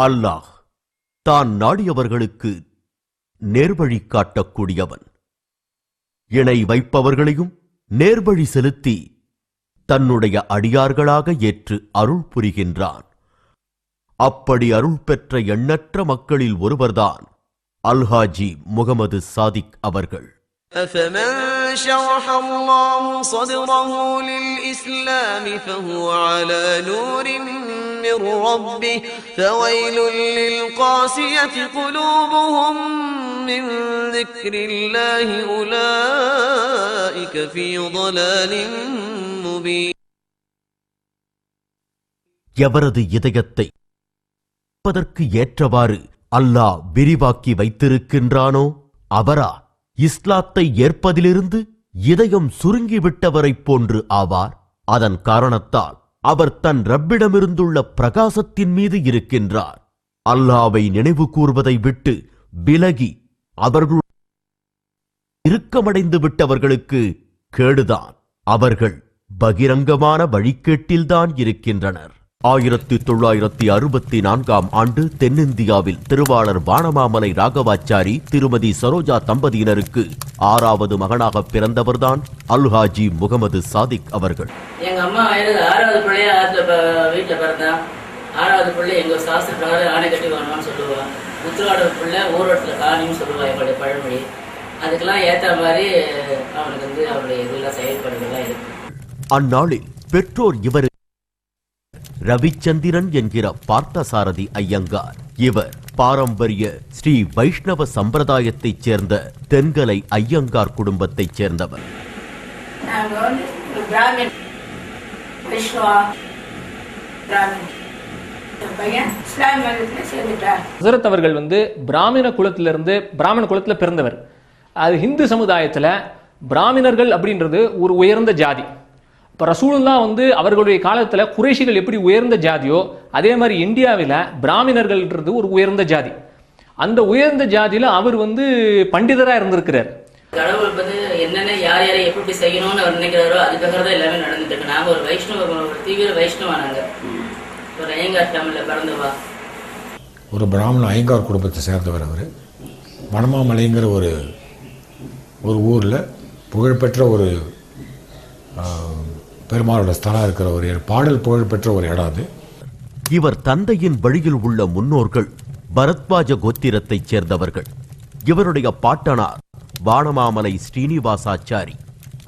அல்லாஹ் தான் நாடியவர்களுக்கு நேர்வழி காட்டக்கூடியவன். இணை வைப்பவர்களையும் நேர்வழி செலுத்தி தன்னுடைய அடியார்களாக ஏற்று அருள் புரிகின்றான். அப்படி அருள் பெற்ற எண்ணற்ற மக்களில் ஒருவர்தான் அல்ஹாஜி முகமது சாதிக் அவர்கள். أفمن شرح الله صدره للإسلام فهو على نور من ربه فويل للقاسية قلوبهم من ذكر الله أولئك في ضلال مبين. எவரது இதயத்தை ஏற்றவாறு அல்லாஹ் விரிவாக்கி வைத்திருக்கின்றானோ அவரா இஸ்லாத்தை ஏற்பதிலிருந்து இதயம் சுருங்கிவிட்டவரைப் போன்று ஆவார். அதன் காரணத்தால் அவர் தன் ரப்பிடமிருந்துள்ள பிரகாசத்தின் மீது இருக்கின்றார். அல்லாஹ்வை நினைவு கூர்வதை விட்டு விலகி அவர்கள் இறுக்கமடைந்து விட்டவர்களுக்கு கேடுதான். அவர்கள் பகிரங்கமான வழிகேட்டில்தான் இருக்கின்றனர். 1964 தென்னிந்தியாவில் திருவாளர் வானமாமலை ராகவாச்சாரி திருமதி சரோஜா தம்பதியினருக்கு 6வது மகனாக பிறந்தவர்தான் அல்ஹாஜி முகமது சாதிக் அவர்கள். எங்க அம்மா 6வது பிள்ளைய வீட்டுல பிறந்தா 6வது பிள்ளை எங்க சாஸ்திரக்காக ஆணை கட்டி வாங்கணும்னு சொல்லுவா. உத்திராட பிள்ளை ஊரோட்டத்துல காணின்னு சொல்லுவா எங்களுடைய பழமொழி. அதுக்கெல்லாம் ஏற்ற மாதிரி அவனுக்கு அவருடைய இதெல்லாம் செயல்பாடுகள்லாம் இருக்கு. அந்நாளில் பெற்றோர் இவர் ரவிச்சந்திரன் என்கிற பார்த்தசாரதி ஐயங்கார். இவர் பாரம்பரிய ஸ்ரீ வைஷ்ணவ சம்பிரதாயத்தைச் சேர்ந்த தென்கலை ஐயங்கார் குடும்பத்தைச் சேர்ந்தவர். ஹசரத் அவர்கள் பிராமண குலத்துல பிறந்தவர். அது ஹிந்து சமுதாயத்துல பிராமணர்கள் அப்படின்றது ஒரு உயர்ந்த ஜாதி. இப்போ ரசூலுல்லாஹ் அவர்களுடைய காலத்தில் குறைஷிகள் எப்படி உயர்ந்த ஜாதியோ அதே மாதிரி இந்தியாவில் பிராமணர்கள்ன்றது ஒரு உயர்ந்த ஜாதி. அந்த உயர்ந்த ஜாதியில் அவர் பண்டிதராக இருந்திருக்கிறார். கடவுள் என்னென்ன யார் யாரை எப்படி செய்யணும்னு அவர் நினைக்கிறாரோ அதுக்காக தான் எல்லாமே நடந்துட்டு இருக்கு. நாங்கள் ஒரு வைஷ்ணவ ஒரு தீவிர வைஷ்ணவா. நாங்கள் ஒரு ஐயங்கார் தமிழில் பிறந்தவா. ஒரு பிராமண ஐயங்கார் குடும்பத்தை சேர்ந்தவர். அவர் வனமாமலைங்கிற ஒரு ஊரில் புகழ்பெற்ற ஒரு பெருமாளோட ஸ்தலம் இருக்கிற ஒரு பாடல் புகழ்பெற்ற ஒரு இடம் அது. இவர் தந்தையின் வழியில் உள்ள முன்னோர்கள் பரத்வாஜ கோத்திரத்தைச் சேர்ந்தவர்கள். இவருடைய பாட்டனார் வானமாமலை ஸ்ரீனிவாசாச்சாரி,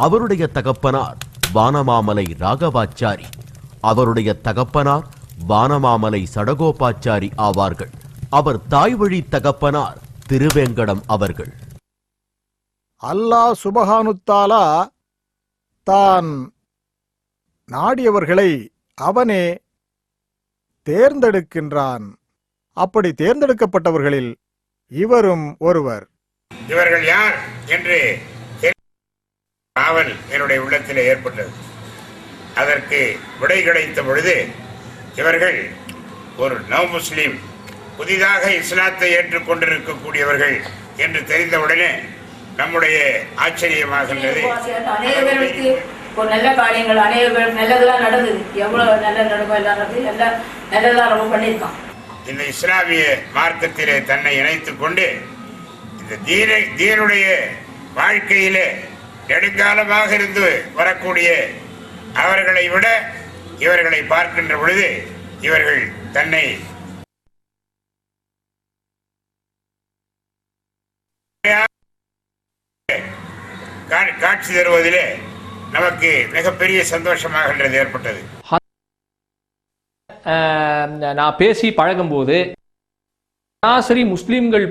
அவருடைய தகப்பனார் வானமாமலை ராகவாச்சாரி, அவருடைய தகப்பனார் வானமாமலை சடகோபாச்சாரி ஆவார்கள். அவர் தாய் வழி தகப்பனார் திருவேங்கடம் அவர்கள். அல்லாஹ் சுபஹானுத்தாலா தான் நாடியவர்களை அவனே தேர்ந்தெடுக்கின்றான். அப்படி தேர்ந்தெடுக்கப்பட்டவர்களில் இவரும் ஒருவர். இவர்கள் யார் என்று ஆவல் என்னுடைய உள்ளத்தில் ஏற்பட்டது. அதற்கு விடை கிடைத்த பொழுது இவர்கள் ஒரு நவ முஸ்லிம், புதிதாக இஸ்லாத்தை ஏற்றுக்கொண்டிருக்கக்கூடியவர்கள் என்று தெரிந்தவுடனே நம்முடைய ஆச்சரியமாகின்றது. நல்ல காரியங்கள் அனைவரும் நல்லதெல்லாம் நடந்தது. எவ்வளவு நல்ல நடக்கும் எல்லாம் நல்லதெல்லாம் ரொம்ப பண்ணியிருக்கான். இந்த இஸ்லாமிய மார்க்கத்திலே தன்னை இணைத்துக் கொண்டு இந்த தீனுடைய வாழ்க்கையிலே நெடுங்காலமாக இருந்து வரக்கூடிய அவர்களை விட இவர்களை பார்க்கின்ற பொழுது இவர்கள் தன்னை காட்சி தருவதிலே நமக்கு மிகப்பெரிய சந்தோஷமாக ஏற்பட்டது. நான் பேசி பழகும் போது சராசரி முஸ்லிம்கள்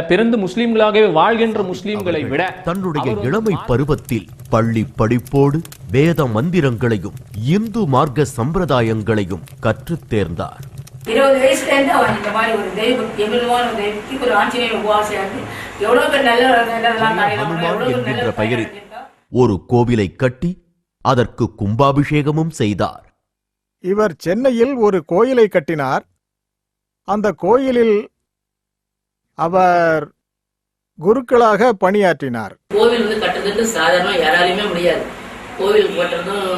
பிறந்து முஸ்லிம்களாகவே வாழ்கின்ற முஸ்லிம்களை விட தன்னுடைய இளமை பருவத்தில் பள்ளி படிப்போடு வேத மந்திரங்களையும் இந்து மார்க்க சம்பிரதாயங்களையும் கற்றுத் தேர்ந்தார். 20 வயசுல இருந்து அவன் இந்த மாதிரி ஒரு தெய்வமான தெய்வத்துக்கு ஒரு ஆஞ்சநேய உபவாசம் என்கின்ற பெயரில் ஒரு கோவிலை கட்டி அதற்கு கும்பாபிஷேகமும் செய்தார். இவர் சென்னையில் ஒரு கோயிலை கட்டினார். அந்த கோயிலில் அவர் குருக்களாக பணியாற்றினார். கோவில் கட்டுறதுக்கு சாதாரண யாராலையுமே முடியாது. கோவில் கட்டுறதும்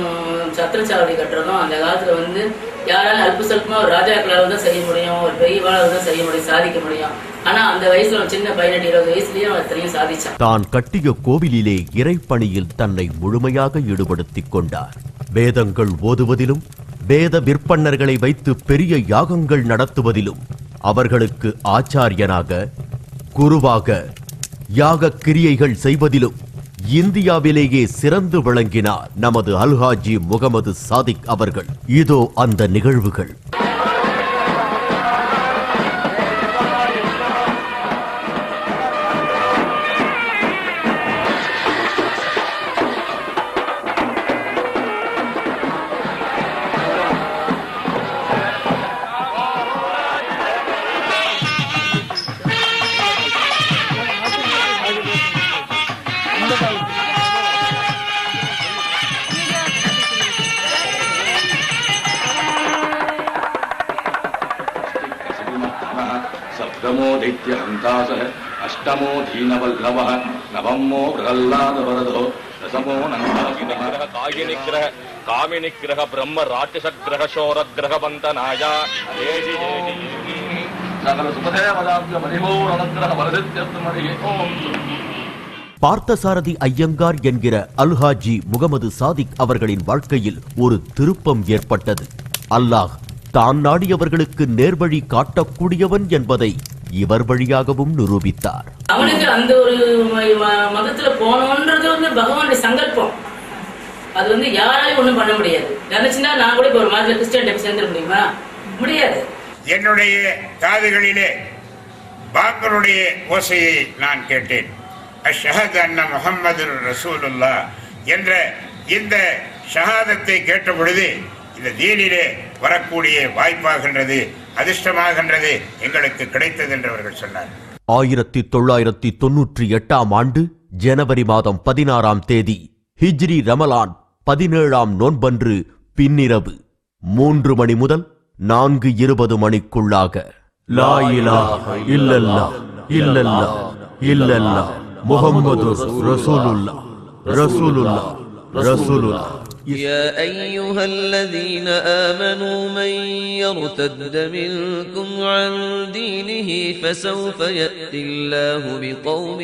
சத்திரச்சாவடி கட்டுறதும் அந்த காலத்தில் வந்து யாராலும் அல்ப சல்பமாக ஒரு ராஜாக்களால் தான் செய்ய முடியும், ஒரு பெரியவாளால் தான் செய்ய முடியும், சாதிக்க முடியும். ஆனால் அந்த வயசுல ஒரு சின்ன 18-20 வயசுலேயும் அத்தனையும் சாதிச்சான். தான் கட்டிய கோவிலிலே இறைப்பணியில் தன்னை முழுமையாக ஈடுபடுத்திக் கொண்டார். வேதங்கள் ஓதுவதிலும் வேத விற்பன்னர்களை வைத்து பெரிய யாகங்கள் நடத்துவதிலும் அவர்களுக்கு ஆச்சாரியனாக குருவாக யாக கிரியைகள் செய்வதிலும் இந்தியாவிலேயே சிறந்து விளங்கினார் நமது அல்ஹாஜி முகமது சாதிக் அவர்கள். இதோ அந்த நிகழ்வுகள். सप्तमो दैत्यहन्तासः अष्टमो दीनवल्लभः नवमो प्रह्लादवरदो दशमो नन्दाविनः कायिनिग्रह कामिनिग्रह ब्रह्म राक्षसग्रह शोरग्रह वन्दनाय देहि देहि सकल सुखदेवदाभ्य परिपूर्णग्रह वरदित्यस्तमरि ओम. பார்த்தசாரதி ஐயங்கார் என்கிற அல்ஹாஜி முகமது சாதிக் அவர்களின் வாழ்க்கையில் ஒரு திருப்பம் ஏற்பட்டது. அல்லாஹ் தான் நாடியவர்களுக்கு நேர்வழி காட்டக்கூடியவன் என்பதை இவர் வழியாகவும் நிரூபித்தார். அவனுக்கு அந்த ஒரு மதத்துல போனோன்றது வந்து பகவானுடைய சங்கல்பம். அது வந்து யாராலையும் ஒண்ணும் பண்ண முடியாது. நினைச்சுன்னா நான் கூட ஒரு மாதிரி கிறிஸ்டியன் டைப் சேர்ந்துட முடியுமா? முடியாது. என்னுடைய காதுகளிலே பாக்கருடைய ஓசையை நான் கேட்டேன். அஷ்ஹது அன்ன முஹம்மது ரசூலுல்லாஹ் என்ற இந்த ஷஹாதத்தை கேட்ட பொழுது இந்த தீனிலே வரக்கூடிய வாய்ப்பாகின்றது, அதிர்ஷ்டமாகின்றது எங்களுக்கு கிடைத்தது என்று அவர்கள் சொன்னார். 1998 ஆண்டு ஜனவரி மாதம் 16ஆம் தேதி ஹிஜ்ரி ரமலான் 17ஆம் நோன்பன்று பின்னிரவு 3 மணி முதல் 4:20 மணிக்குள்ளாக லா இலாஹ இல்லல்லாஹ் இல்லல்லாஹ் இல்லல்லாஹ் முஹம்மது ரசூலுல்லாஹ் ரசூலுல்லாஹ் ரசூலுல்லாஹ். يا أيها الذين آمنوا من يرتد منكم عن دينه فسوف يأتي الله بقوم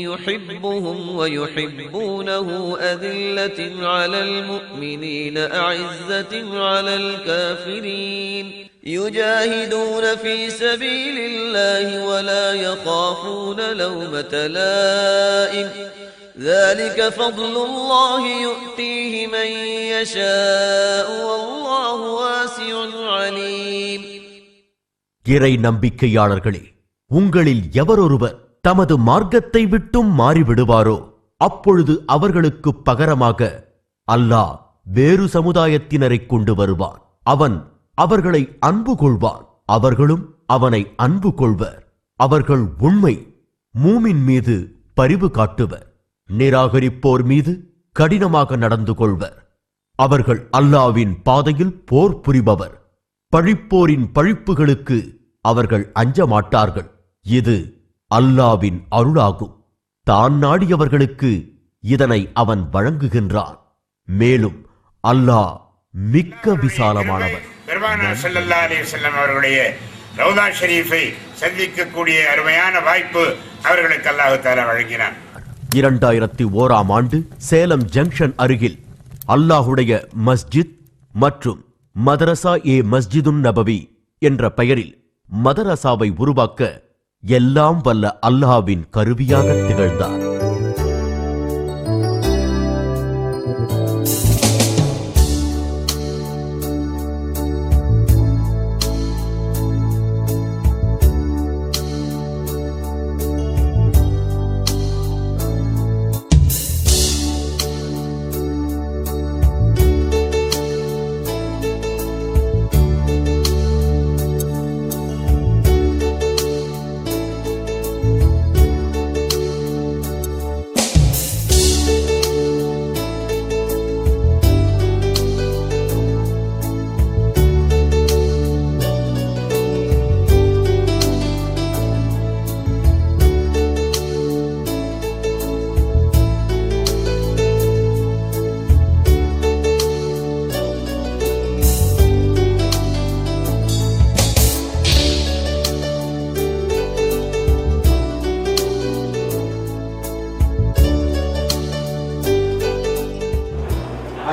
يحبهم ويحبونه أذلة على المؤمنين أعزة على الكافرين يجاهدون في سبيل الله ولا يخافون لومة لائم ذلك فضل الله يؤتيه من يشاء والله واسع عليم. இறை நம்பிக்கையாளர்களே, உங்களில் எவரொருவர் தமது மார்க்கத்தை விட்டும் மாறிவிடுவாரோ அப்பொழுது அவர்களுக்கு பகரமாக அல்லாஹ் வேறு சமுதாயத்தினரை கொண்டு வருவான். அவன் அவர்களை அன்பு கொள்வான், அவர்களும் அவனை அன்பு கொள்வர். அவர்கள் உண்மை மூமின் மீது பரிவு காட்டுவர், நிராகரிப்போர் மீது கடினமாக நடந்து கொள்வர். அவர்கள் அல்லாவின் பாதையில் போர் புரிபவர். பழிப்போரின் பழிப்புகளுக்கு அவர்கள் அஞ்ச மாட்டார்கள். இது அல்லாவின் அருளாகும். தான் நாடியவர்களுக்கு இதனை அவன் வழங்குகின்றான். மேலும் அல்லாஹ் மிக்க விசாலமானவன். பெருமானார் ஸல்லல்லாஹு அலைஹி வஸல்லம் அவர்களுடைய ரவுதா ஷரீஃபை சந்திக்கக்கூடிய அருமையான வாய்ப்பு அவர்களுக்கு அல்லாஹ் தஆலா வழங்கினான். 2001ஆம் ஆண்டு சேலம் ஜங்ஷன் அருகில் அல்லாஹுடைய மஸ்ஜித் மற்றும் மதரசா மஸ்ஜிதுன் நபவி என்ற பெயரில் மதரசாவை உருவாக்க எல்லாம் வல்ல அல்லாஹ்வின் கருவியாக திகழ்ந்தார்.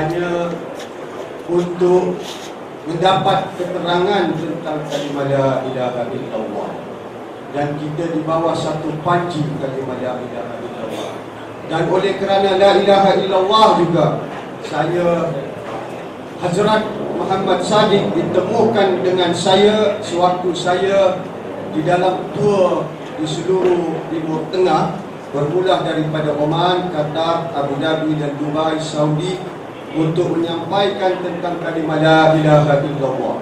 hanya untuk mendapat keterangan tentang kalimah la ilaha illallah, dan kita di bawah satu panji kalimah la ilaha illallah. Dan oleh kerana la ilaha illallah juga, saya Hazrat Muhammad Sadiq ditemukan dengan saya sewaktu saya di dalam tour di seluruh Timur Tengah, bermula daripada Oman, Qatar, Abu Dhabi dan Dubai, Saudi, untuk menyampaikan tentang kalimah la ilaha illallah.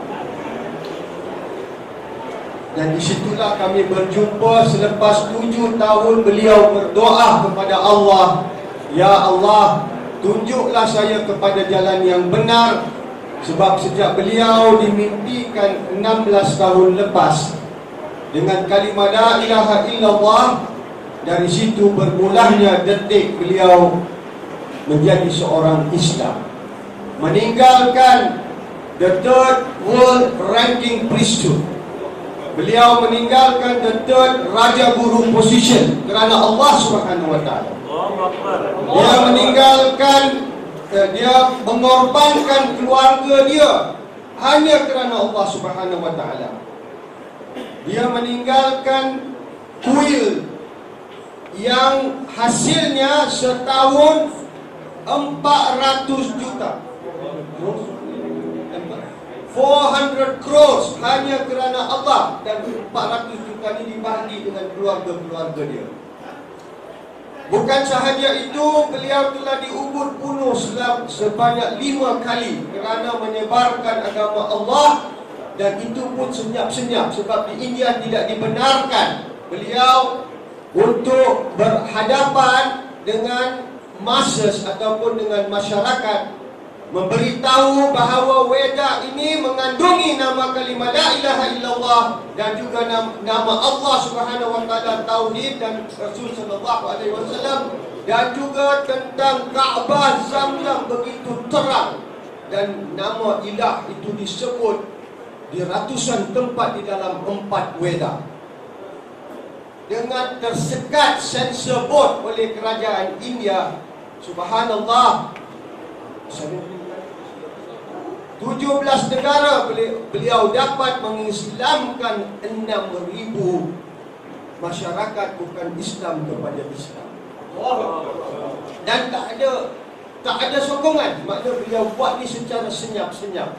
Dan disitulah kami berjumpa selepas 7 tahun beliau berdoa kepada Allah, ya Allah, tunjuklah saya kepada jalan yang benar. Sebab sejak beliau dimimpikan 16 tahun lepas dengan kalimah la ilaha illallah, dari situ bermulanya detik beliau menjadi seorang Islam, meninggalkan the third world ranking priesthood. Beliau meninggalkan the third raja guru position kerana Allah Subhanahu wa taala. Dia meninggalkan, dia mengorbankan keluarga dia hanya kerana Allah Subhanahu wa taala. Dia meninggalkan kuil yang hasilnya setahun 400 juta, 400 crores hanya kerana Allah, dan 400 juta ini dibagi dengan keluarga-keluarga dia. Bukan sahaja itu, beliau telah diubur bunuh sebanyak 5 kali kerana menyebarkan agama Allah, dan itu pun senyap-senyap sebab di India tidak dibenarkan beliau untuk berhadapan dengan masses ataupun dengan masyarakat, memberitahu bahawa Weda ini mengandungi nama kalimah la ilaha illallah dan juga nama Allah Subhanahu wa taala, tauhid, dan Rasul sallallahu alaihi wasallam, dan juga tentang Kaabah Zamzam begitu terang, dan nama ilah itu disebut di ratusan tempat di dalam 4 Weda. Dengan tersekat sensor board oleh kerajaan India, subhanallah, 17 negara beliau dapat mengislamkan 6,000 masyarakat bukan Islam kepada Islam. Dan tak ada sokongan, maknanya beliau buat ni secara senyap-senyap.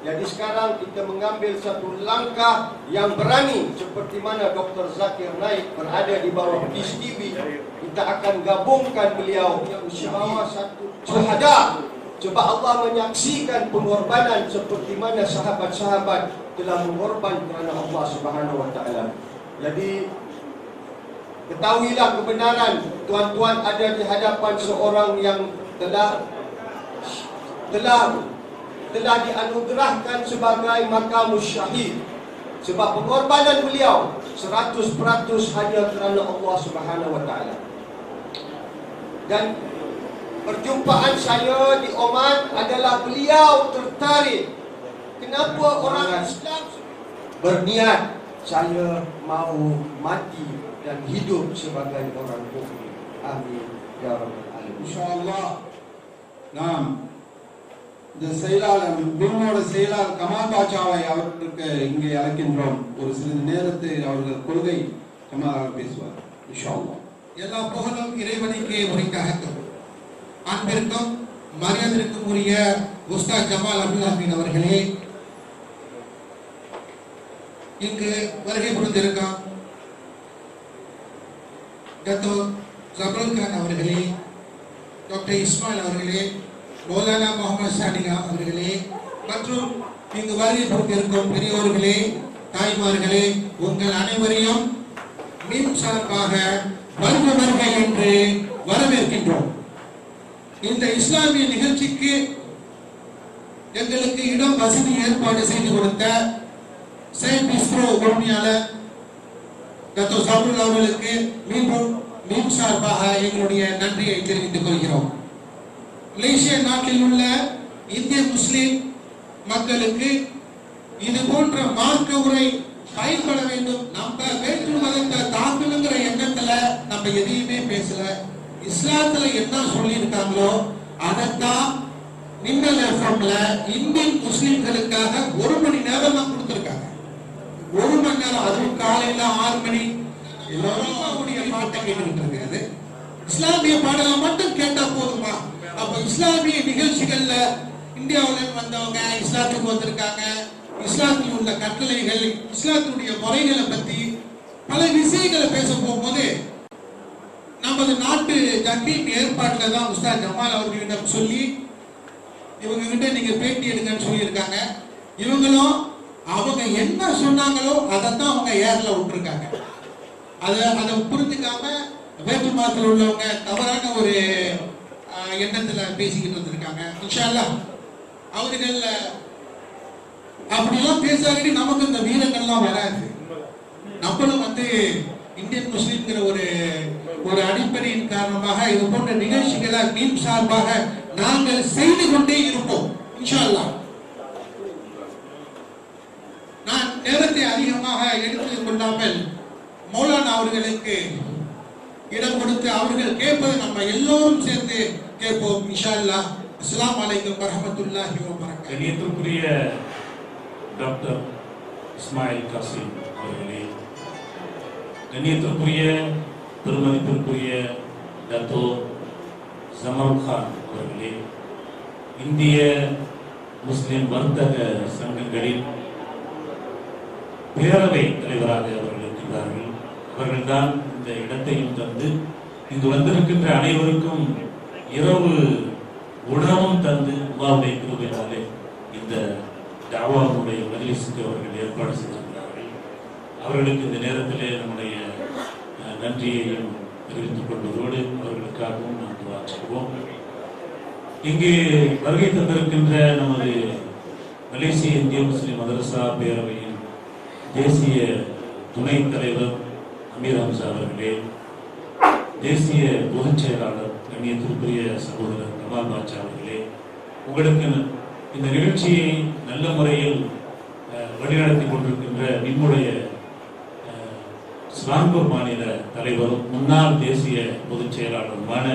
Jadi sekarang kita mengambil satu langkah yang berani, seperti mana Dr. Zakir Naik berada di bawah Peace TV. Kita akan gabungkan beliau di bawah satu syuhada, sebab Allah menyaksikan pengorbanan seperti mana sahabat-sahabat telah mengorban kerana Allah Subhanahu wa taala. Jadi ketahuilah kebenaran, tuan-tuan ada di hadapan seorang yang telah dianugerahkan sebagai maqamus syahid, sebab pengorbanan beliau 100% hanya kerana Allah Subhanahu wa taala. Dan perjumpaan saya di Oman adalah beliau tertarik, kenapa orang Islam berniat saya mau mati dan hidup sebagai orang mukmin. Amin ya rabbal alamin. Insyaallah. நாம் இந்த செயலாளர் விண்ணோட செயலாளர் கமால் பாட்சாவை அவர்களுக்கு இங்கே அழைக்கின்றோம். ஒரு சிறிது நேரத்தை அவர்கள் கொள்கை கமால் பேசுவார் இன்ஷா அல்லாஹ். எல்லா புகழும் இறைவனுக்கே உரித்தாகட்டும். அன்பிற்கும் மரியாதைக்கும் உரிய உஸ்தாத் ஜமால் அப்துல் ஹமீத் அவர்களே, இங்கு வருகை புரிந்திருக்கும் டாக்டர் ஜபருல் கான் அவர்களே, டாக்டர் இஸ்மாயில் அவர்களே, மௌலானா முகமது சானிகா அவர்களே, மற்றும் இங்கு வருகை புரிந்திருக்கும் பெரியோர்களே, தாய்மார்களே, உங்கள் அனைவரையும் மின் சார்பாக வருக வருக என்று வரவேற்கின்றோம். இந்த இஸ்லாமிய நிகழ்ச்சிக்கு எங்களுக்கு இடம் வசதி ஏற்பாடு செய்து கொடுத்த சேட் இஸ்ரோ உரிமையாளர் டாக்டர் ஜபருல் அவர்களுக்கு மீண்டும் மின் சார்பாக எங்களுடைய நன்றியை தெரிவித்துக் கொள்கிறோம். மலேசிய நாட்டில் உள்ள இந்திய முஸ்லிம் மக்களுக்கு இது போன்ற மார்க்க உரை பயன்பட வேண்டும். நம்ம வேற்று மதத்தை தாக்கணுங்கிற எண்ணத்துல நம்ம எதையுமே பேசல. இஸ்லாத்துல என்ன சொல்லி இருக்காங்களோ அதைத்தான் மின்னல் எஃப்எம்ல இந்தியன் முஸ்லிம்களுக்காக 1 மணி நேரம் தான் கொடுத்திருக்காங்க. 1 மணி நேரம், அதுவும் காலையில 6 மணி எல்லாரும் அவருடைய பாட்டை கேட்டுக்கிட்டு இருக்காது. இஸ்லாமிய பாடலை மட்டும் கேட்டா போதுமா? அப்ப இஸ்லாமிய நிகழ்ச்சிகள்ல இந்தியாவில் வந்தவங்க இஸ்லாத்துக்கு வந்திருக்காங்க, இஸ்லாத்தில் உள்ள கட்டளைகள், இஸ்லாத்தினுடைய முறைகளை பத்தி பல விஷயங்களை பேச போகும்போது நமது நாட்டு ஜமீன் ஏற்பாட்டுல தான் உஸ்தாத் ஜமால் அவர்களிடம் சொல்லி இவங்க கிட்ட நீங்க பேட்டி எடுங்கன்னு சொல்லியிருக்காங்க. இவங்களும் அவங்க என்ன சொன்னாங்களோ அதைத்தான் அவங்க ஏர்ல விட்டுருக்காங்க. அதை புரிஞ்சுக்காம வேற்று மாதத்தில் உள்ளவங்க தவறான ஒரு எண்ணத்துல பேசிக்கிட்டு வந்திருக்காங்க. இன்ஷா அல்லாஹ் அவர்கள் அப்படிலாம் பேசாட்டி நமக்கு இந்த வீரங்கள்லாம் வராது. நம்மளும் இந்தியன் முஸ்லிம்ங்கிற ஒரு அடிப்படையின் காரணமாக இது போன்ற நிகழ்ச்சிகளை மீன் சார்பாக நாங்கள் செய்து கொண்டே இருப்போம் இன்ஷா அல்லாஹ். நான் நேரத்தை அதிகமாக எடுத்துக் கொள்ளாமல் மௌலானா அவர்களுக்கு இடம் கொடுத்து அவர்கள் கேட்பதை நம்ம எல்லோரும் சேர்ந்து கேட்போம் இன்ஷா அல்லாஹ். அஸ்ஸலாமு அலைக்கும் வரஹ்மத்துல்லாஹி வ பரகாத்துஹு. கண்ணியத்திற்குரிய டாக்டர் இஸ்மாயில் காசிம் அவர்களே, கண்ணியத்திற்குரிய பெருமதிப்பிற்குரிய டாக்டர் ஜமால் கான் அவர்களே, இந்திய முஸ்லிம் வர்த்தக சங்கங்களின் பேரவை தலைவராக அவர்கள் இருக்கிறார்கள். அவர்கள்தான் இந்த இடத்தையும் தந்து இங்கு வந்திருக்கின்ற அனைவருக்கும் இரவு உணவும் தந்து அல்லாஹ்வுடைய கிருபையினாலே இந்த தாவாவுடைய மஜ்லிஸுக்கு அவர்கள் ஏற்பாடு செய்திருக்கிறார்கள். அவர்களுக்கு இந்த நேரத்திலே நம்முடைய நன்றியையும் தெரிவித்துக் கொள்வதோடு அவர்களுக்காகவும் நாம் துஆ செய்வோம். இங்கு வருகை தந்திருக்கின்ற நமது மலேசிய இந்திய முஸ்லிம் மதரசா பேரவையின் தேசிய துணைத் தலைவர் அமீர் ஹம்சா அவர்களே, தேசிய பொதுச் செயலாளர் கண்ணியத்திற்குரிய சகோதரர் கமால் பாட்சா அவர்களே, உங்களுக்கு இந்த நிகழ்ச்சியை நல்ல முறையில் வழிநடத்தி கொண்டிருக்கின்ற நம்முடைய ஸ்லாங்கூர் மாநில தலைவரும் முன்னாள் தேசிய பொதுச் செயலாளருமான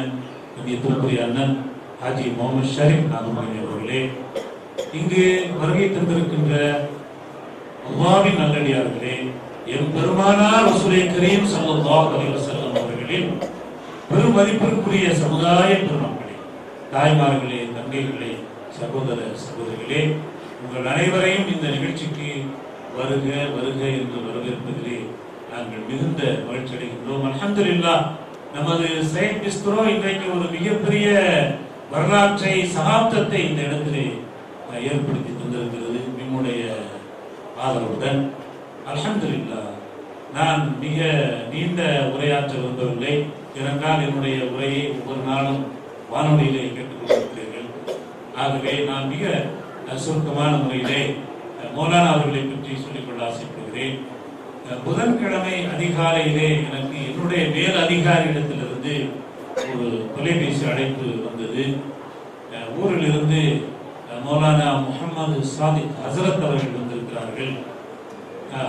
கண்ணியத்திற்குரிய அண்ணன் ஹாஜி முகமது ஷரீப் நாகமணி அவர்களே, இங்கு வருகை தந்திருக்கின்ற அல்லாஹ்வின் நல்லடியார்களே, எம் பெருமானார் ரசூலே கரீம் ஸல்லல்லாஹு அலைஹி வஸல்லம் அவர்களின் பெருமதிப்பிற்குரிய சமுதாய பெருமக்களே, தாய்மார்களே, தங்கைகளே, சகோதர சகோதரிகளே, உங்கள் அனைவரையும் இந்த நிகழ்ச்சிக்கு வருக வருக என்று வரவேற்பதிலே நாங்கள் மிகுந்த மகிழ்ச்சி அடைகின்றோம். அல்ஹம்துலில்லாஹ், நமது சையத் பிஸ்ரோ இன்றைக்கு ஒரு மிகப்பெரிய வரலாற்றை சகாப்தத்தை இந்த இடத்திலே ஏற்படுத்தி தந்திருக்கிறது நம்முடைய ஆதரவுடன். அல்ஹம்துலில்லாஹ், நான் மிக நீண்ட உரையாற்ற விரும்பவில்லை. ஏனென்றால் என்னுடைய உரையை ஒவ்வொரு நாளும் வானொலியிலே கேட்டுக்கொண்டிருக்கிறீர்கள். ஆகவே நான் மிக சுருக்கமான முறையிலே மௌலானா அவர்களை பற்றி சொல்லிக்கொள்ள ஆசைப்படுகிறேன். புதன்கிழமை அதிகாலையிலே எனக்கு என்னுடைய மேல் அதிகாரியிடத்திலிருந்து ஒரு தொலைபேசி அழைப்பு வந்தது. ஊரிலிருந்து மௌலானா முஹம்மது சாதிக் ஹசரத் அவர்கள் வந்திருக்கிறார்கள்.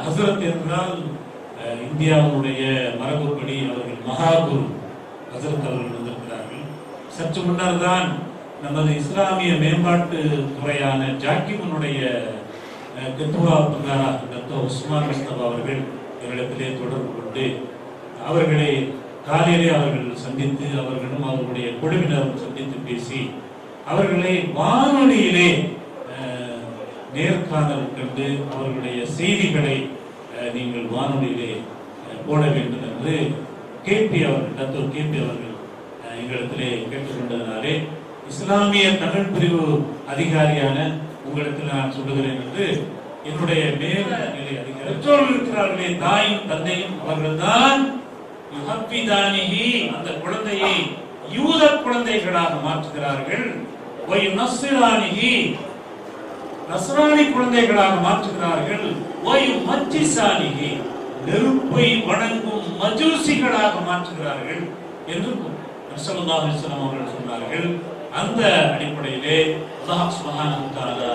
ஹசரத் என்றால் இந்தியாவுடைய மரபுப்படி அவர்கள் மகாகுரு ஹசரத் அவர்கள் வந்திருக்கிறார்கள். சற்று முன்னர் தான் நமது இஸ்லாமிய மேம்பாட்டு துறையான ஜாக்கிமுனுடைய கத்துவா பங்காரா டாக்டர் உஸ்மான் முஸ்தபா அவர்கள் என்னிடத்திலே தொடர்பு கொண்டு அவர்களை காலையிலே அவர்கள் சந்தித்து அவர்களும் அவர்களுடைய குழுவினரும் சந்தித்து பேசி அவர்களை வானொலியிலே நேர்காணல் கண்டு அவர்களுடைய செய்திகளை நீங்கள் வானொலியிலே போட வேண்டும் என்று கேபி அவர்கள் டாக்டர் கேபி அவர்கள் எங்களிடத்திலே கேட்டுக்கொண்டதினாலே இஸ்லாமிய தமிழ் பிரிவு அதிகாரியான உங்களுக்கு நான் சொல்லுகிறேன் என்று என்னுடைய மேல் நிலை அதிகாரி பெற்றோர்கள் இருக்கிறார்களே, தாயும் தந்தையும் அவர்கள்தான் அந்த குழந்தையை யூத குழந்தைகளாக மாற்றுகிறார்கள், நஸ்ரானி குழந்தைகளாக மாற்றுகிறார்கள், நெருப்பை வணங்கும் மஜூசிகளாக மாற்றுகிறார்கள் என்று ஸல்லல்லாஹு அலைஹி வஸல்லம் அவர்கள் சொன்னார்கள். அந்த அடிப்படையிலே அல்லாஹ் சுப்ஹானஹு வ தஆலா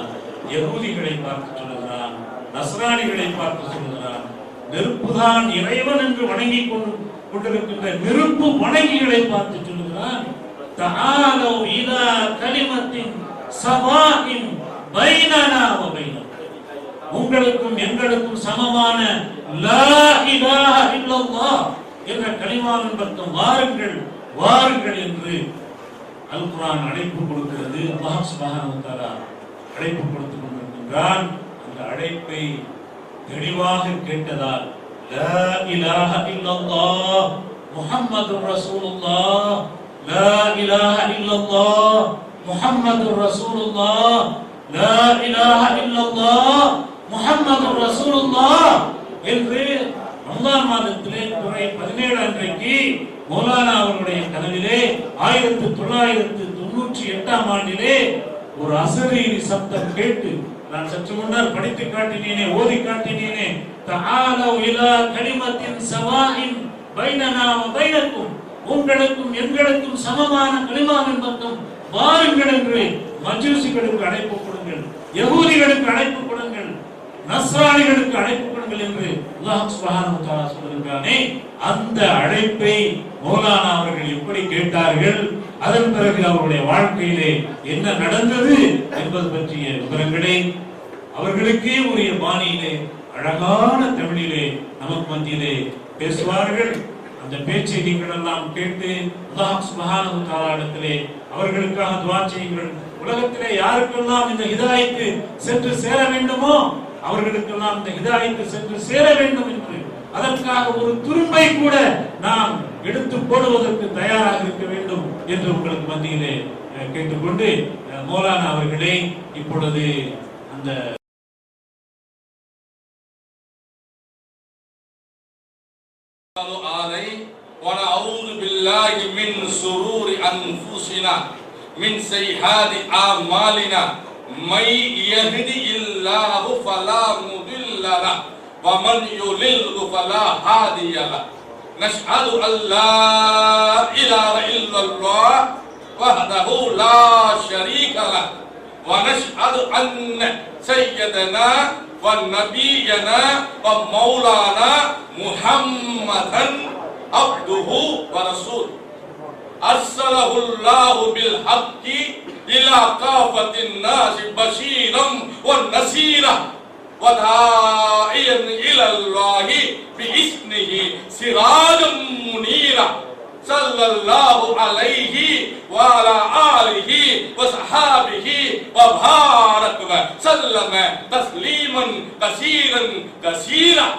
யகூதிகளை பார்த்து சொல்லுகிறான், நஸ்ரானிகளை பார்த்து சொல்லுகிறான், நெருப்புதான் இறைவன் என்று வணங்கி கொண்டிருக்கின்ற நெருப்பு வணங்கிகளை பார்த்து சொல்லுகிறான், தஆலு இலா கலிமத்தின் சவாஇன் பைனனா வ பைனக்கும், உங்களுக்கும் எங்களுக்கும் சமமான லா இலாஹ இல்லல்லாஹ் என்ற கலிமாவின் பக்கம் வாருங்கள் வாருங்கள் என்று அல் குர்ஆன் அழைப்பு கொடுக்கிறது. அல்லாஹ் சுப்ஹானஹு வ தஆலா அழைப்பு கொடுத்துக் கொண்டிருக்கின்றான். அந்த அழைப்பை தெளிவாக கேட்டதால் லா இலாஹ இல்லல்லாஹ் முஹம்மதுர் ரசூலுல்லாஹ், லா இலாஹ இல்லல்லாஹ் முஹம்மதுர் ரசூலுல்லாஹ், லா இலாஹ இல்லல்லாஹ் முஹம்மதுர் ரசூலுல்லாஹ் என்று ரமலான் மாதத்திலே துறை 17 அன்றைக்கு மௌலானா அவர்களுடைய கனவிலே 1998 ஆண்டிலே ஒரு அசரீரி சப்தம் கேட்டு, நான் சற்று முன்னால் படித்து காட்டினேனே, ஓதி காட்டினேனே, தஆலவ் இலா கலிமத்தின் சவாஇன் பைனனா வ பைனக்கும், உங்களுக்கும் எங்களுக்கும் சமமான கலிமாவின் பக்கம் வாருங்கள் என்று மஜூசிகளுக்கு அழைப்பு கொடுங்கள், யகூதிகளுக்கு அழைப்பு கொடுங்கள், நஸ்ரானிகளுக்கு அழைப்பு கொடுங்கள் என்று அல்லாஹ் சுப்ஹானஹு வ தஆலா சொல்கிறானே, அந்த அழைப்பை மௌலானா அவர்கள் எப்படி கேட்டார்கள், அதன் பிறகு அவருடைய வாழ்க்கையிலே என்ன நடந்தது என்பது பற்றிய விவரங்களை அவர்களுக்கே உரிய பாணியிலே அழகான தமிழிலே நமக்கு மத்தியிலே பேசுவார்கள். அந்த பேச்சை நீங்கள் எல்லாம் கேட்டு அல்லாஹ் சுப்ஹானஹு வ தஆலா இடத்திலே அவர்களுக்காக துஆ செய்யுங்கள். உலகத்திலே யாருக்கெல்லாம் இந்த ஹிதாயத்து சென்று சேர வேண்டுமோ அவர்களுக்கெல்லாம் இந்த ஹிதாயத்து சென்று சேர வேண்டும் என்று, அதற்காக ஒரு துரும்பை கூட நாம் எடுத்து போடுவதற்கு தயாராக இருக்க வேண்டும் என்று உங்களுக்கு மத்தியிலே கேட்டுக்கொண்டு, மௌலானா அவர்களே இப்பொழுது அந்த ونعوذ بالله من شرور أنفسنا من سيئات أعمالنا من يهده الله فلا مضل له ومن يضلل فلا هادي له نشهد أن لا إله إلا الله وحده لا شريك له ونشهد أن سيدنا ونبينا ومولانا محمدا عبده ورسوله أرسله الله بالحق إلى كافة الناس بشيرا ونذيرا وداعيا إلى الله بإذنه سراجا منيرا صلى الله عليه وعلى آله وصحابه وبارك وسلم تسليما كثيرا كثيرا.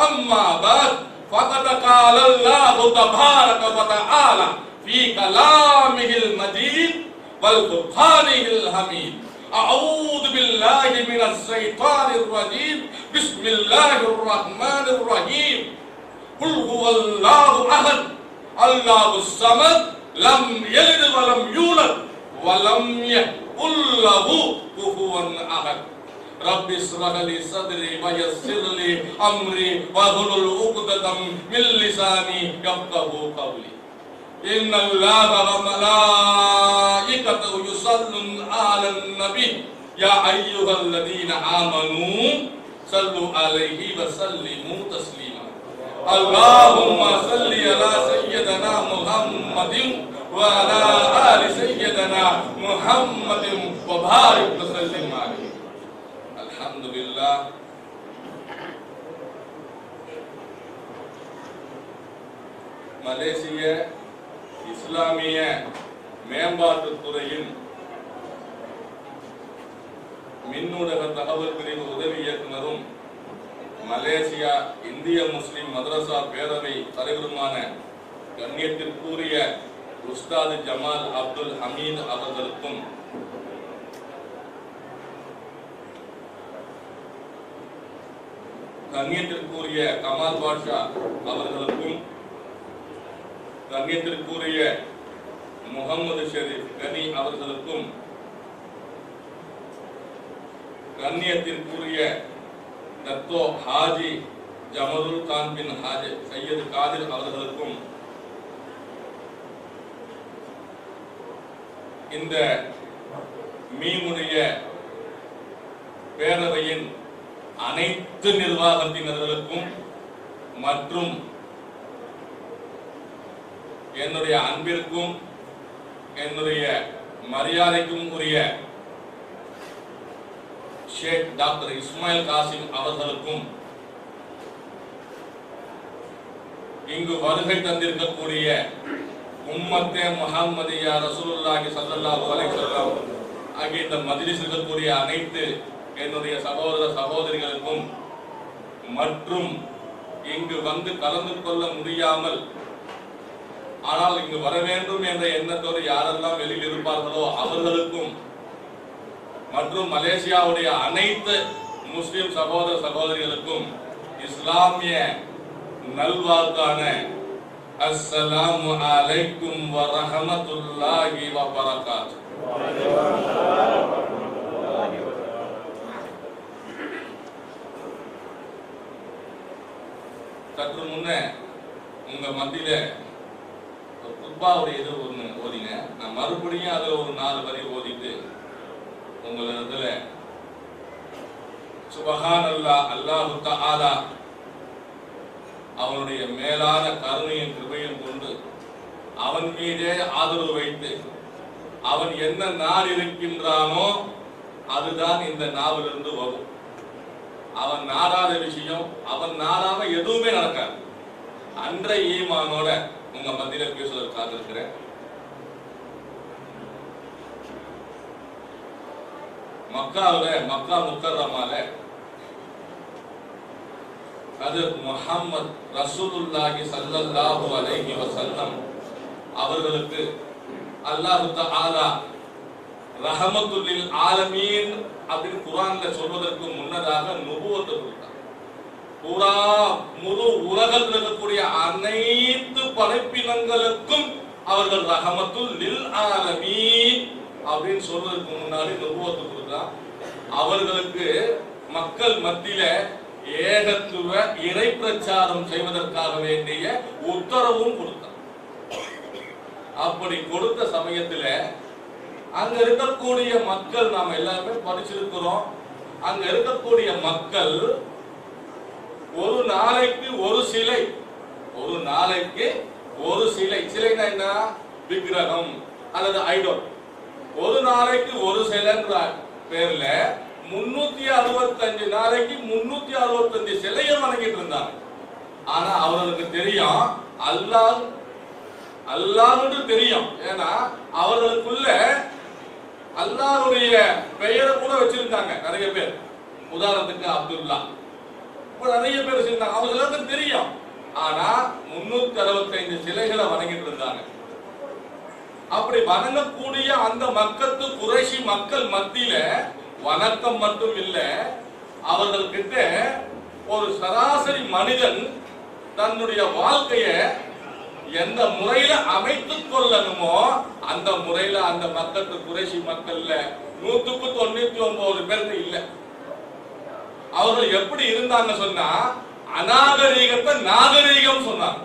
أما بعد فقد قال الله تبارك وتعالى في كلامه المجيد والقرآنه الحميد. أعوذ بالله من الشيطان الرجيم. بسم الله الرحمن الرحيم. قل هو الله أحد الله الصمد لم يلد ولم يولد ولم يكن له كفوا أحد. رب اشرح لي صدري ويسر لي أمري واحلل عقدة من لساني يفقهوا قولي. إن الله وملائكته يصلون على النبي يا أيها الذين آمنوا صلوا عليه وسلموا تسليما. اللهم صل على سيدنا محمد وعلى آل سيدنا محمد وبارك وسلم عليه. الحمد لله. மலேசிய இஸ்லாமிய மேம்பாட்டுத் துறையின் மின்னூடக தகவல் பிரிவு உதவி இயக்குனரும் மலேசியா இந்திய முஸ்லிம் மதரசா பேரவை தலைவருமான கண்ணியத்திற்குரிய உஸ்தாது ஜமால் அப்துல் ஹமீத் அவர்களுக்கும் கண்ணியத்திற்குரிய கமால் பாஷா அவர்களுக்கும் கண்ணியத்திற்குரிய முகமது ஷெரீப் கனி அவர்களுக்கும் கண்ணியத்திற்குரிய தத்தோ ஹாஜி ஜமருல் கான் பின் ஹாஜி சையது காதிர் அவர்களுக்கும் இந்த மீமுடைய பேரவையின் அனைத்து நிர்வாகத்தினர்களுக்கும் மற்றும் என்னுடைய அன்பிற்கும் என்னுடைய மரியாதைக்கும் உரிய ஷேக் டாக்டர் இஸ்மாயில் காசிம் அவர்களுக்கும் இங்கு வருகை தந்திருக்கக்கூடிய உம்மத்தே முஹம்மதியா ரசூலுல்லாஹி ஸல்லல்லாஹு அலைஹி வஸல்லம் ஆகிய இந்த மஜ்லிஸில் இருக்கக்கூடிய அனைத்து என்னுடைய சகோதர சகோதரிகளுக்கும் மற்றும் இங்கு வந்து கலந்து கொள்ள முடியாமல் ஆனால் இங்கு வர வேண்டும் என்ற எண்ணத்தோடு யாரெல்லாம் வெளியில் இருப்பார்களோ அவர்களுக்கும் மற்றும் மலேசியாவுடைய அனைத்து முஸ்லிம் சகோதர சகோதரிகளுக்கும் இஸ்லாமிய நல்வாழ்த்தான அஸ்ஸலாமு அலைக்கும் வ ரஹ்மத்துல்லாஹி வ பரகாத்துஹு. சற்று முன்ன உங்க மத்தியில குத்பாவுடைய இது ஒண்ணு ஓதிங்க. நான் மறுபடியும் அதுல ஒரு 4 வரி ஓதிட்டு உங்களிடத்துல சுபஹானல்லாஹ் அல்லாஹு தஆலா அவனுடைய மேலான கருணையும் கிருபையும் கொண்டு அவன் மீதே ஆதரவு வைத்து அவன் என்ன நாள் இருக்கின்றானோ அதுதான் இந்த நாவிலிருந்து வரும். அவன் நாடாத விஷயம் அவன் நாடாம எதுவுமே நடக்காது. அன்றைய ஈமானோட உங்க மத்தியில பேசுவதற்காக இருக்கிறேன். மக்கா முக்கர்ரமால ஹஜ்ரத் முஹம்மது ரசூலுல்லாஹி ஸல்லல்லாஹு அலைஹி வஸல்லம் அவர்களுக்கு அல்லாஹ் தஆலா ரஹமத்துல் லில் ஆலமீன் அப்படின்னு குர்ஆன்ல சொல்வதற்கு முன்னதாக நுபுவத்தை கொடுத்தார். பூரா முழு உலகத்தில் இருக்கக்கூடிய அனைத்து படைப்பினங்களுக்கும் அவர்கள் ரஹமத்துல் லில் ஆலமீன் அப்படின்னு சொல்வதற்கு முன்னாடி நுபுவத்தை கொடுத்தார். அவர்களுக்கு மக்கள் மத்தியில ஏகத்துவ இறை பிரச்சாரம் செய்வதற்காக வேண்டிய உத்தரவும் கொடுத்தார். அப்படி கொடுத்த சமயத்துல அங்க இருக்கக்கூடிய மக்கள் நாம எல்லாருமே படிச்சிருக்கிறோம். அங்க இருக்கக்கூடிய மக்கள் ஒரு நாளைக்கு ஒரு சிலை, ஒரு நாளைக்கு ஒரு சிலை, சிலைனா என்ன, விக்கிரகம் அல்லது ஐடோல், ஒரு நாளைக்கு ஒரு சிலைன்ற பேர்ல 365 நாளைக்கு 365 சிலையை வணங்கிட்டு இருந்தாங்க. ஆனா அவர்களுக்கு தெரியும் அல்லாஹ்னு தெரியும். ஏன்னா அவர்களுக்குள்ள அல்லாஹ்வுடைய பெயரை கூட வச்சிருந்தாங்க நிறைய பேர். உதாரணத்துக்கு அப்துல்லா, நிறைய பேர் வச்சிருந்தாங்க, அவர்களுக்கு தெரியும். ஆனா 365 சிலைகளை வணங்கிட்டு இருந்தாங்க. அப்படி வணங்கக்கூடிய அந்த மக்கத்து குறைஷி மக்கள் மத்தியில வணக்கம் மட்டும் இல்ல, அவர்கள் கிட்ட ஒரு சராசரி மனிதன் தன்னுடைய வாழ்க்கைய எந்த முறையில அமைத்துக் கொள்ளணுமோ அந்த முறையில அந்த மக்கத்து குறைஷி மக்கள்ல 100க்கு 99 பேருக்கு இல்ல. அவர்கள் எப்படி இருந்தாங்க சொன்னா, அநாகரீகத்தை நாகரீகம் சொன்னாங்க.